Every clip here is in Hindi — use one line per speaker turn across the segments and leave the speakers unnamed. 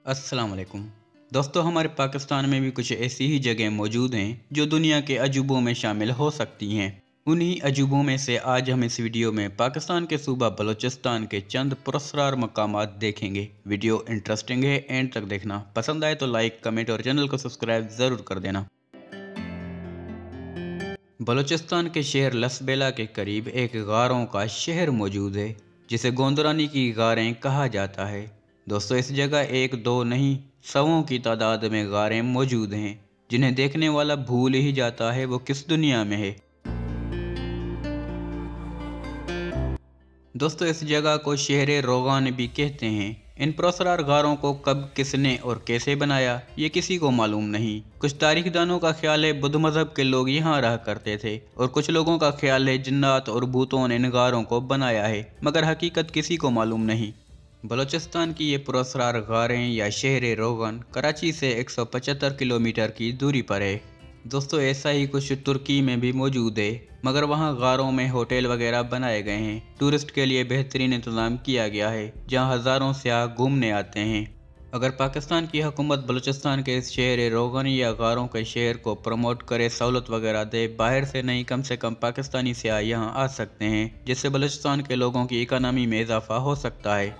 अस्सलाम वालेकुम दोस्तों, हमारे पाकिस्तान में भी कुछ ऐसी ही जगह मौजूद हैं जो दुनिया के अजूबों में शामिल हो सकती हैं। उन्हीं अजूबों में से आज हम इस वीडियो में पाकिस्तान के सूबा बलूचिस्तान के चंद पुरस्कार मकामात देखेंगे। वीडियो इंटरेस्टिंग है, एंड तक देखना। पसंद आए तो लाइक, कमेंट और चैनल को सब्सक्राइब ज़रूर कर देना। बलूचिस्तान के शहर लसबेला के करीब एक गारों का शहर मौजूद है जिसे गोंदरानी की गारें कहा जाता है। दोस्तों, इस जगह एक दो नहीं सवों की तादाद में गारें मौजूद हैं जिन्हें देखने वाला भूल ही जाता है वो किस दुनिया में है। दोस्तों, इस जगह को शहर रोगान भी कहते हैं। इन पुरस्कार गारों को कब, किसने और कैसे बनाया ये किसी को मालूम नहीं। कुछ तारीखदानों का ख्याल है बुद्ध मजहब के लोग यहाँ रहा करते थे और कुछ लोगों का ख्याल है जिन्नात और भूतों ने इन गारों को बनाया है, मगर हकीकत किसी को मालूम नहीं। बलूचिस्तान की ये पुरस्कार गारें या शहर रोगन कराची से 175 किलोमीटर की दूरी पर है। दोस्तों, ऐसा ही कुछ तुर्की में भी मौजूद है, मगर वहाँ गारों में होटल वगैरह बनाए गए हैं। टूरिस्ट के लिए बेहतरीन इंतज़ाम किया गया है जहाँ हज़ारों सयाह घूमने आते हैं। अगर पाकिस्तान की हुकूमत बलूचिस्तान के इस शहर रोगन या गारों के शहर को प्रमोट करे, सहूलत वगैरह दे, बाहर से नहीं कम से कम पाकिस्तानी सयाह यहाँ आ सकते हैं, जिससे बलूचिस्तान के लोगों की इकानमी में इजाफा हो सकता है।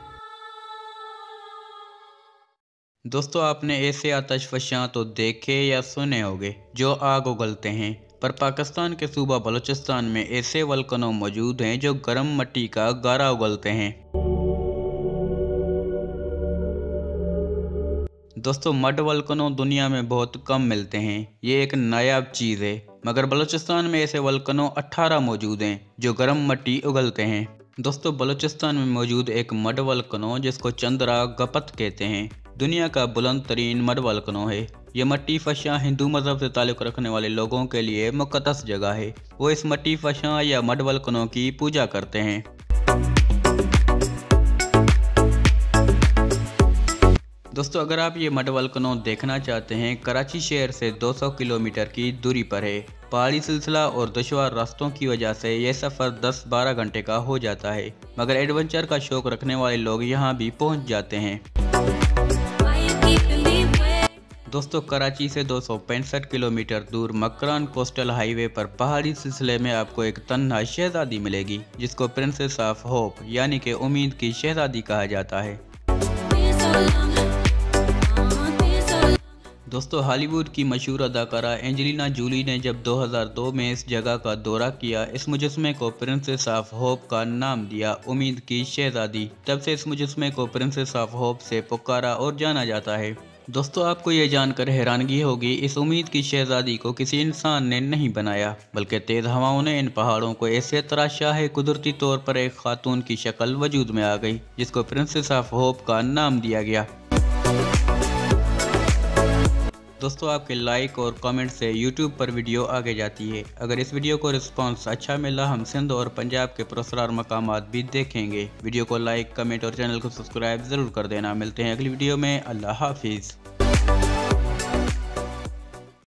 दोस्तों, आपने ऐसे आतिशफशां तो देखे या सुने होंगे जो आग उगलते हैं, पर पाकिस्तान के सूबा बलूचिस्तान में ऐसे वल्कनों मौजूद हैं जो गर्म मिट्टी का गारा उगलते हैं। दोस्तों, मड वल्कनों दुनिया में बहुत कम मिलते हैं, ये एक नायाब चीज़ है, मगर बलूचिस्तान में ऐसे वल्कनों 18 मौजूद हैं जो गर्म मिट्टी उगलते हैं। दोस्तों, बलूचिस्तान में मौजूद एक मड वल्कनों जिसको चंद्रा गपत कहते हैं दुनिया का बुलंद तरीन मड वल्कनों है। यह मट्टी फशां हिंदू मजहब से ताल्लुक़ रखने वाले लोगों के लिए मुक़द्दस जगह है। वो इस मट्टी फशां या मड वल्कनों की पूजा करते हैं। दोस्तों, अगर आप ये मड वल्कनों देखना चाहते हैं, कराची शहर से 200 किलोमीटर की दूरी पर है। पहाड़ी सिलसिला और दुश्वार रास्तों की वजह से यह सफ़र 10-12 घंटे का हो जाता है, मगर एडवेंचर का शौक रखने वाले लोग यहाँ भी पहुँच जाते हैं। दोस्तों, कराची से 265 किलोमीटर दूर मकरान कोस्टल हाईवे पर पहाड़ी सिलसिले में आपको एक तन्हा शहजादी मिलेगी जिसको प्रिंसेस ऑफ होप यानी कि उम्मीद की शहजादी कहा जाता है। दोस्तों, हॉलीवुड की मशहूर अदाकारा एंजेलिना जूली ने जब 2002 में इस जगह का दौरा किया, इस मुजस्मे को प्रिंसेस ऑफ होप का नाम दिया, उम्मीद की शहजादी। तब से इस मुजस्मे को प्रिंसेस ऑफ होप से पुकारा और जाना जाता है। दोस्तों, आपको ये जानकर हैरानगी होगी, इस उम्मीद की शहजादी को किसी इंसान ने नहीं बनाया, बल्कि तेज़ हवाओं ने इन पहाड़ों को ऐसे तराशा है, कुदरती तौर पर एक खातून की शक्ल वजूद में आ गई जिसको प्रिंसेस ऑफ होप का नाम दिया गया। दोस्तों, आपके लाइक और कमेंट से YouTube पर वीडियो आगे जाती है। अगर इस वीडियो को रिस्पांस अच्छा मिला, हम सिंध और पंजाब के पुरस्कार मकामात भी देखेंगे। वीडियो को लाइक, कमेंट और चैनल को सब्सक्राइब ज़रूर कर देना। मिलते हैं अगली वीडियो में। अल्लाह हाफिज़।